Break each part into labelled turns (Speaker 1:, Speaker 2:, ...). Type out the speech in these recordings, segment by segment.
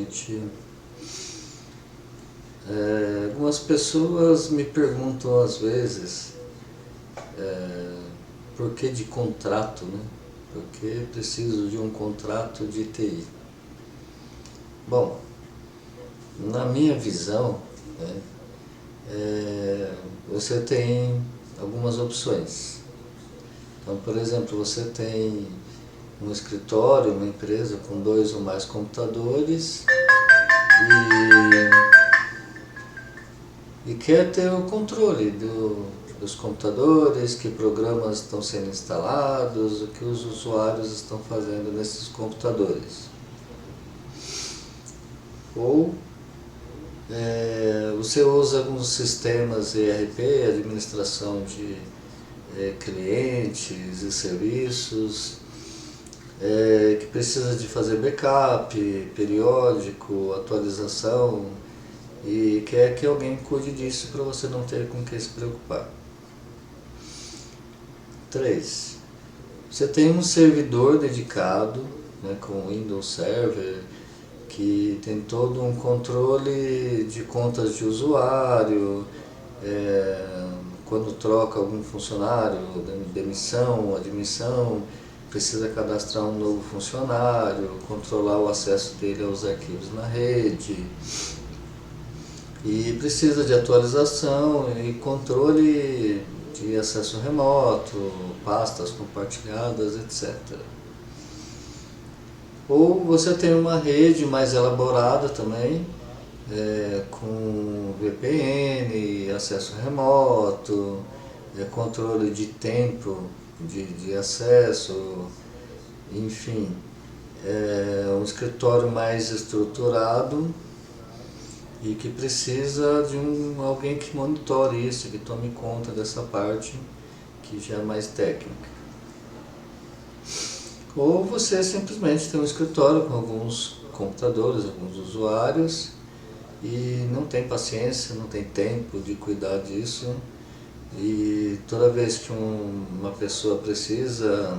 Speaker 1: noite. Algumas pessoas me perguntam às vezes por que de contrato, né? Por que preciso de um contrato de TI? Bom, na minha visão, né, você tem algumas opções. Então, por exemplo, você tem um escritório, uma empresa com 2 ou mais computadores e quer ter o controle dos computadores, que programas estão sendo instalados, o que os usuários estão fazendo nesses computadores. Ou você usa alguns sistemas ERP, administração de clientes e serviços, que precisa de fazer backup periódico, atualização, e quer que alguém cuide disso para você não ter com que se preocupar. 3. Você tem um servidor dedicado, né, com Windows Server, que tem todo um controle de contas de usuário, quando troca algum funcionário, demissão, admissão, precisa cadastrar um novo funcionário, controlar o acesso dele aos arquivos na rede, e precisa de atualização e controle de acesso remoto, pastas compartilhadas, etc. Ou você tem uma rede mais elaborada também, com VPN, acesso remoto, controle de tempo de acesso, enfim, um escritório mais estruturado e que precisa de alguém que monitore isso, que tome conta dessa parte que já é mais técnica. Ou você simplesmente tem um escritório com alguns computadores, alguns usuários, e não tem paciência, não tem tempo de cuidar disso, e toda vez que uma pessoa precisa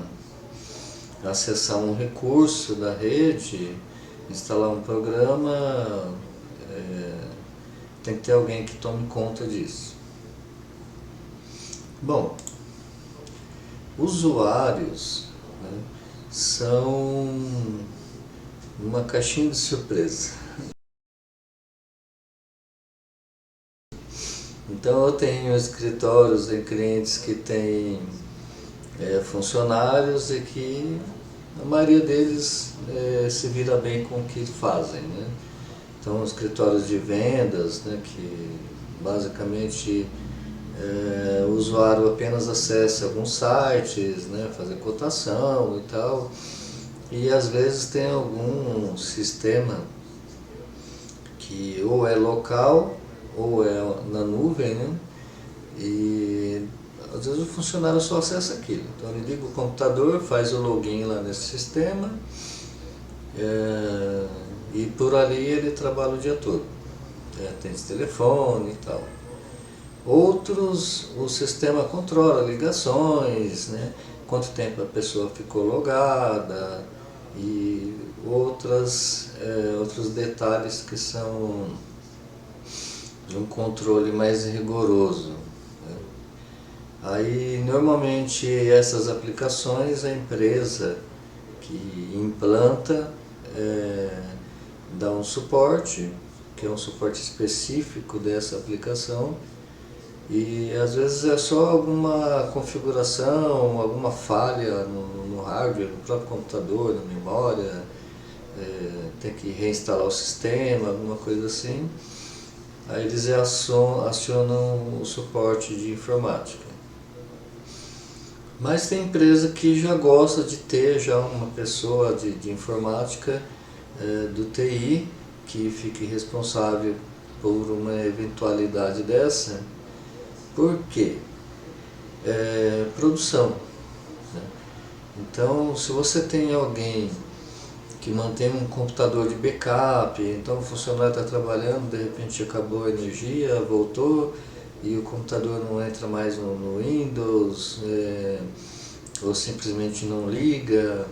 Speaker 1: acessar um recurso da rede, instalar um programa, tem que ter alguém que tome conta disso. Bom, usuários, né, são uma caixinha de surpresa. Então eu tenho escritórios em clientes que têm funcionários e que a maioria deles se vira bem com o que fazem, né? Então escritórios de vendas, né, que basicamente o usuário apenas acessa alguns sites, né, fazer cotação e tal, e às vezes tem algum sistema que ou é local ou é na nuvem, né, e às vezes o funcionário só acessa aquilo. Então ele liga o computador, faz o login lá nesse sistema, e por ali ele trabalha o dia todo, atende telefone e tal. Outros, o sistema controla ligações, né, quanto tempo a pessoa ficou logada e outros detalhes que são de um controle mais rigoroso, né. Aí normalmente essas aplicações a empresa que implanta dá um suporte, que é um suporte específico dessa aplicação, e às vezes é só alguma configuração, alguma falha no hardware, no próprio computador, na memória, tem que reinstalar o sistema, alguma coisa assim. Aí eles acionam o suporte de informática. Mas tem empresa que já gosta de ter já uma pessoa de informática, do TI, que fique responsável por uma eventualidade dessa. Por quê? Produção, né? Então, se você tem alguém que mantém um computador de backup, então o funcionário está trabalhando, de repente acabou a energia, voltou, e o computador não entra mais no Windows, ou simplesmente não liga,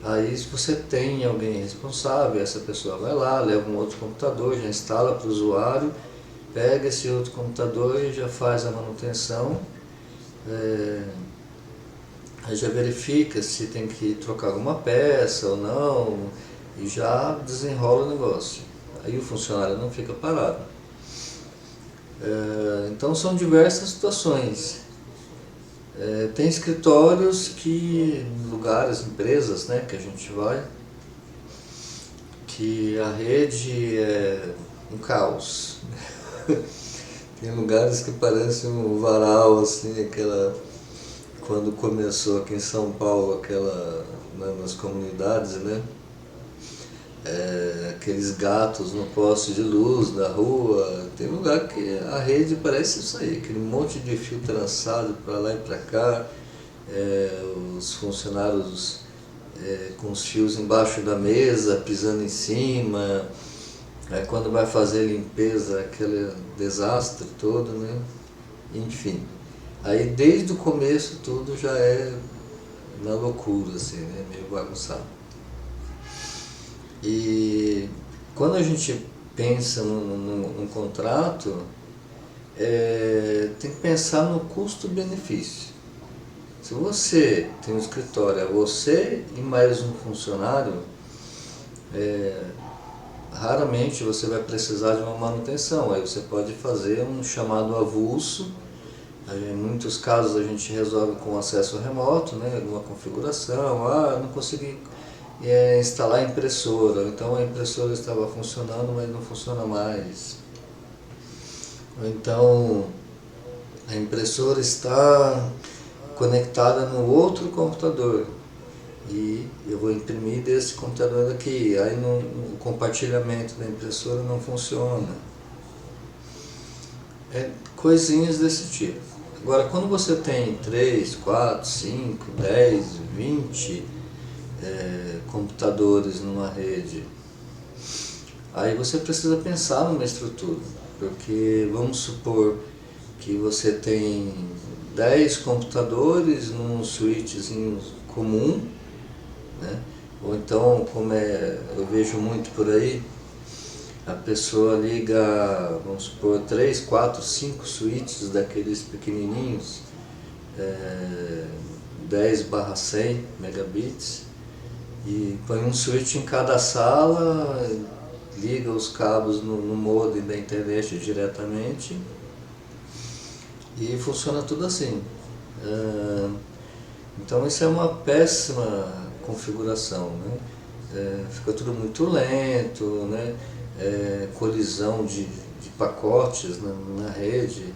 Speaker 1: Aí se você tem alguém responsável, essa pessoa vai lá, leva um outro computador, já instala para o usuário, pega esse outro computador e já faz a manutenção, aí já verifica se tem que trocar alguma peça ou não, e já desenrola o negócio. Aí o funcionário não fica parado. Então são diversas situações. Tem escritórios que, lugares, empresas, né, que a gente vai, que a rede é um caos. Tem lugares que parecem um varal, assim, quando começou aqui em São Paulo, nas comunidades, né? Aqueles gatos no poste de luz da rua. Tem lugar que a rede parece isso aí, aquele monte de fio trançado para lá e para cá, os funcionários com os fios embaixo da mesa, pisando em cima, quando vai fazer limpeza, aquele desastre todo, né? Enfim, aí desde o começo tudo já é na loucura, assim, né? Meio bagunçado. E quando a gente pensa num contrato, tem que pensar no custo-benefício. Se você tem um escritório, é você e mais um funcionário, raramente você vai precisar de uma manutenção. Aí você pode fazer um chamado avulso. Em muitos casos a gente resolve com acesso remoto, né? Alguma configuração, não consegui instalar a impressora, então a impressora estava funcionando, mas não funciona mais. Ou então a impressora está conectada no outro computador e eu vou imprimir desse computador aqui, aí o compartilhamento da impressora não funciona. Coisinhas desse tipo. Agora, quando você tem 3, 4, 5, 10, 20 computadores numa rede, aí você precisa pensar numa estrutura, porque vamos supor que você tem 10 computadores num switchzinho comum, né? Ou então, como eu vejo muito por aí, a pessoa liga, vamos supor, 3, 4, 5 switches daqueles pequenininhos, 10/100 megabits, e põe um switch em cada sala, liga os cabos no modem da internet diretamente e funciona tudo assim. Então isso é uma péssima configuração, né? Fica tudo muito lento, né? Colisão de pacotes na rede,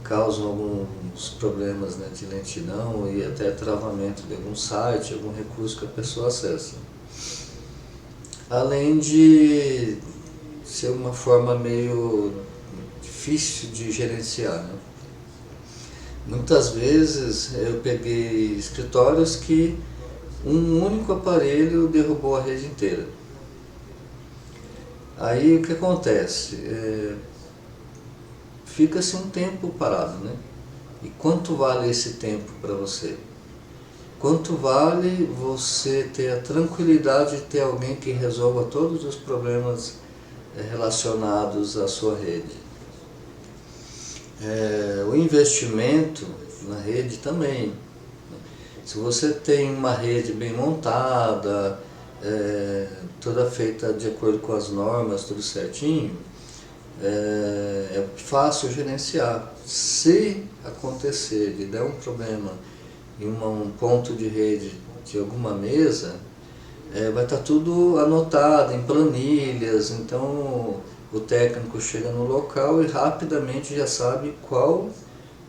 Speaker 1: causam alguns problemas, né, de lentidão e até travamento de algum site, algum recurso que a pessoa acessa. Além de ser uma forma meio difícil de gerenciar, né? Muitas vezes eu peguei escritórios que um único aparelho derrubou a rede inteira. Aí o que acontece? Fica-se um tempo parado, né? E quanto vale esse tempo para você? Quanto vale você ter a tranquilidade de ter alguém que resolva todos os problemas relacionados à sua rede? O investimento na rede também. Se você tem uma rede bem montada, toda feita de acordo com as normas, tudo certinho, é fácil gerenciar. Se acontecer de der um problema em um ponto de rede de alguma mesa, vai estar tudo anotado em planilhas, então o técnico chega no local e rapidamente já sabe qual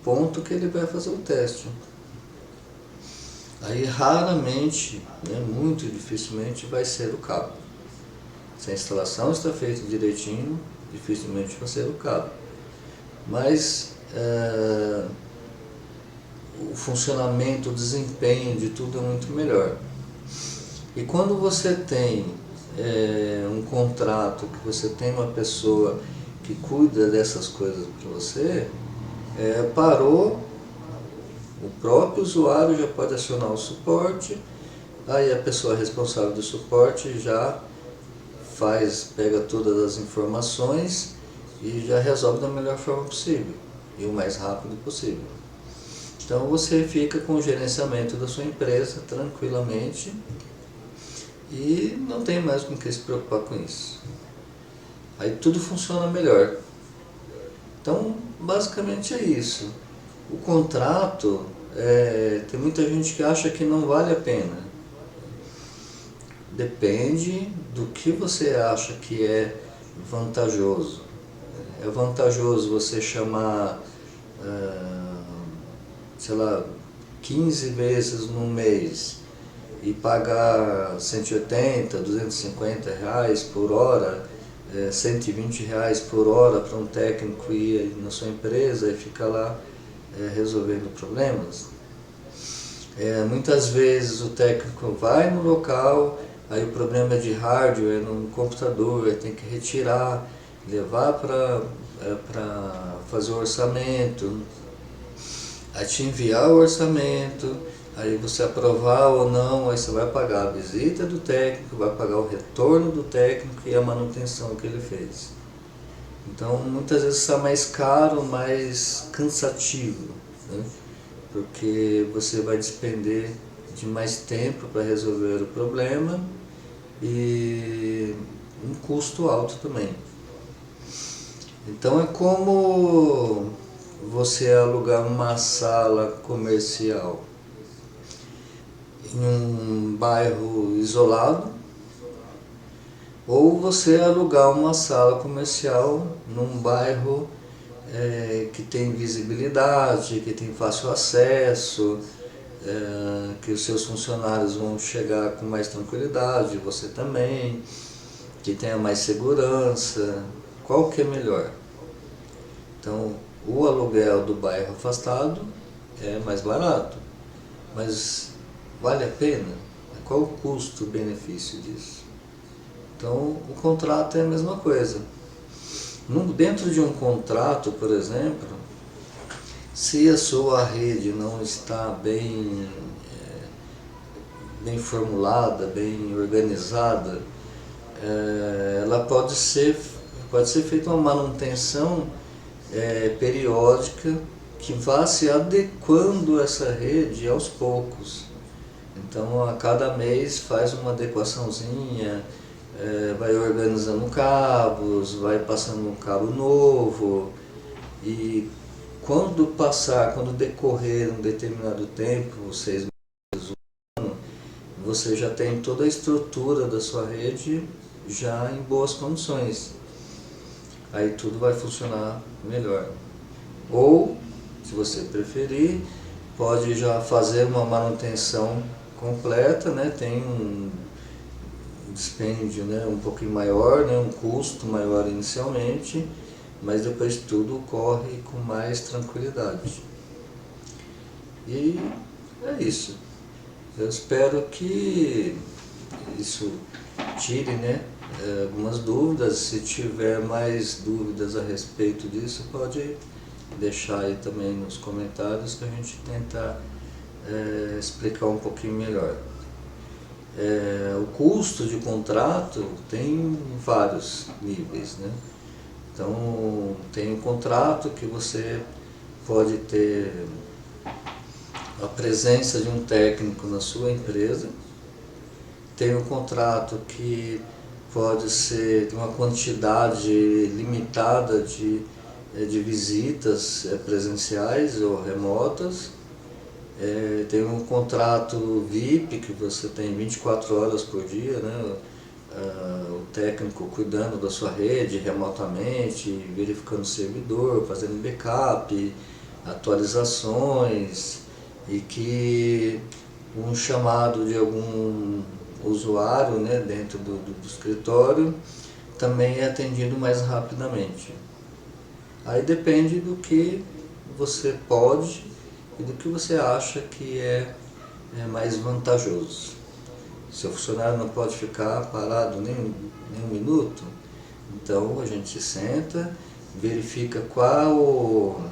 Speaker 1: ponto que ele vai fazer o teste. Aí raramente, né, muito dificilmente vai ser o cabo. Se a instalação está feita direitinho, dificilmente vai ser o cabo. Mas o funcionamento, o desempenho de tudo é muito melhor. E quando você tem um contrato, que você tem uma pessoa que cuida dessas coisas para você, parou, o próprio usuário já pode acionar o suporte, Aí a pessoa responsável do suporte já pega todas as informações e já resolve da melhor forma possível e o mais rápido possível. Então você fica com o gerenciamento da sua empresa tranquilamente e não tem mais com que se preocupar com isso. Aí tudo funciona melhor. Então basicamente é isso. O contrato, tem muita gente que acha que não vale a pena. Depende do que você acha que é vantajoso. É vantajoso você chamar, sei lá, 15 vezes no mês e pagar 180, 250 reais por hora, 120 reais por hora para um técnico ir na sua empresa e ficar lá resolvendo problemas. Muitas vezes o técnico vai no local, aí o problema é de hardware no computador, aí tem que retirar, levar para fazer o orçamento, aí te enviar o orçamento, aí você aprovar ou não, aí você vai pagar a visita do técnico, vai pagar o retorno do técnico e a manutenção que ele fez. Então muitas vezes está mais caro, mais cansativo, né? Porque você vai despender de mais tempo para resolver o problema e um custo alto também. Então é como você alugar uma sala comercial em um bairro isolado ou você alugar uma sala comercial num bairro que tem visibilidade, que tem fácil acesso, que os seus funcionários vão chegar com mais tranquilidade, você também, que tenha mais segurança. Qual que é melhor? Então, o aluguel do bairro afastado é mais barato, mas vale a pena? Qual o custo-benefício disso? Então, o contrato é a mesma coisa. Dentro de um contrato, por exemplo, se a sua rede não está bem formulada, bem organizada, ela pode ser feita uma manutenção periódica que vá se adequando essa rede aos poucos. Então a cada mês faz uma adequaçãozinha, vai organizando cabos, vai passando um cabo novo e quando decorrer um determinado tempo, 6 meses, um ano, você já tem toda a estrutura da sua rede já em boas condições. Aí tudo vai funcionar melhor. Ou, se você preferir, pode já fazer uma manutenção completa, né? Tem um dispêndio, né, um pouquinho maior, né, um custo maior inicialmente, mas depois tudo corre com mais tranquilidade. E é isso. Eu espero que isso tire, né, algumas dúvidas. Se tiver mais dúvidas a respeito disso, pode deixar aí também nos comentários que a gente tenta explicar um pouquinho melhor. O custo de contrato tem vários níveis, né? Então tem um contrato que você pode ter a presença de um técnico na sua empresa, tem um contrato que pode ser uma quantidade limitada de visitas presenciais ou remotas. Tem um contrato VIP que você tem 24 horas por dia, né? O técnico cuidando da sua rede remotamente, verificando o servidor, fazendo backup, atualizações e que um chamado de algum usuário, né, dentro do escritório também é atendido mais rapidamente. Aí depende do que você pode e do que você acha que é mais vantajoso. Seu funcionário não pode ficar parado nem um minuto, então a gente senta, verifica qual o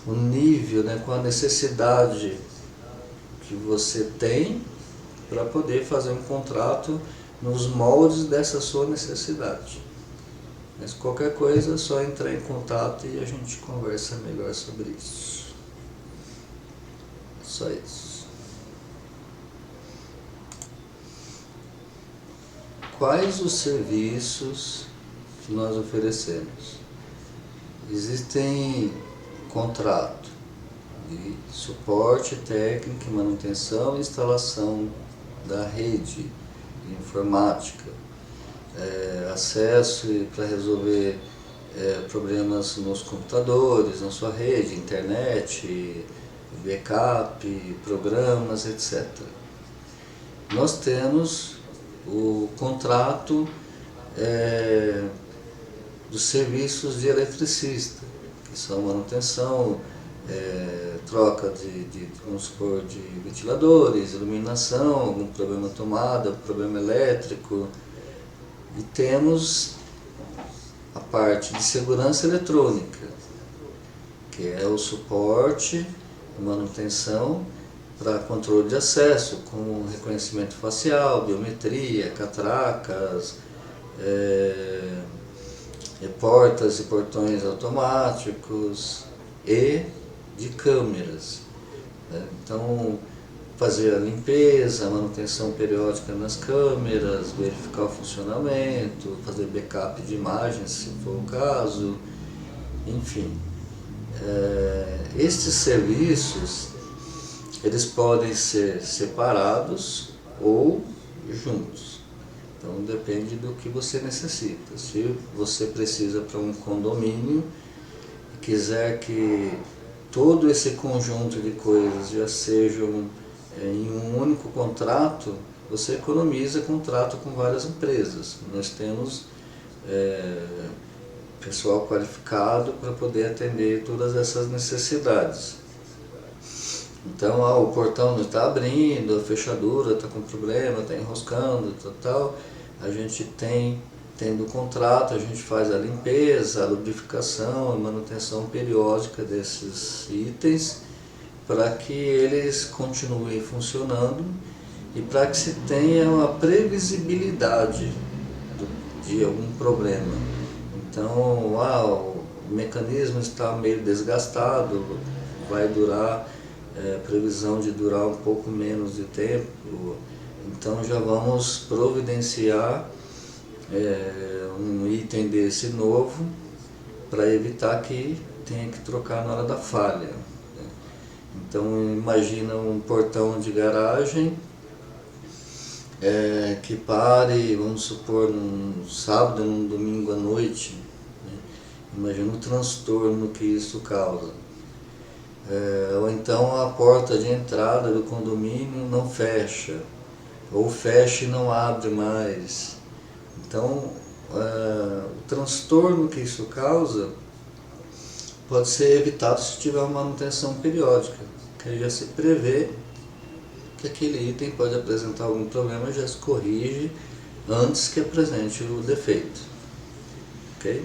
Speaker 1: nível, né, qual a necessidade que você tem para poder fazer um contrato nos moldes dessa sua necessidade. Mas qualquer coisa é só entrar em contato e a gente conversa melhor sobre isso. Só isso. Quais os serviços que nós oferecemos? Existem contrato de suporte técnico, manutenção e instalação da rede de informática, acesso para resolver problemas nos computadores, na sua rede, internet, backup, programas, etc. Nós temos o contrato dos serviços de eletricista, que são manutenção, troca vamos supor, de ventiladores, iluminação, algum problema tomada, problema elétrico. E temos a parte de segurança eletrônica, que é o suporte, manutenção para controle de acesso, como reconhecimento facial, biometria, catracas, portas e portões automáticos e de câmeras. Então, fazer a limpeza, a manutenção periódica nas câmeras, verificar o funcionamento, fazer backup de imagens, se for o caso, enfim. Estes serviços, eles podem ser separados ou juntos. Então depende do que você necessita. Se você precisa para um condomínio e quiser que todo esse conjunto de coisas já sejam em um único contrato, você economiza contrato com várias empresas. Nós temos pessoal qualificado para poder atender todas essas necessidades. Então, o portão não está abrindo, a fechadura está com problema, está enroscando, tal. A gente tendo o contrato, a gente faz a limpeza, a lubrificação, a manutenção periódica desses itens para que eles continuem funcionando e para que se tenha uma previsibilidade de algum problema. Então, o mecanismo está meio desgastado, vai durar, previsão de durar um pouco menos de tempo, então já vamos providenciar um item desse novo para evitar que tenha que trocar na hora da falha. Então imagina um portão de garagem que pare, vamos supor, num sábado, num domingo à noite, né? Imagina o transtorno que isso causa. Ou então a porta de entrada do condomínio não fecha, ou fecha e não abre mais. Então o transtorno que isso causa pode ser evitado se tiver uma manutenção periódica, que já se prevê que aquele item pode apresentar algum problema e já se corrige antes que apresente o defeito. Ok?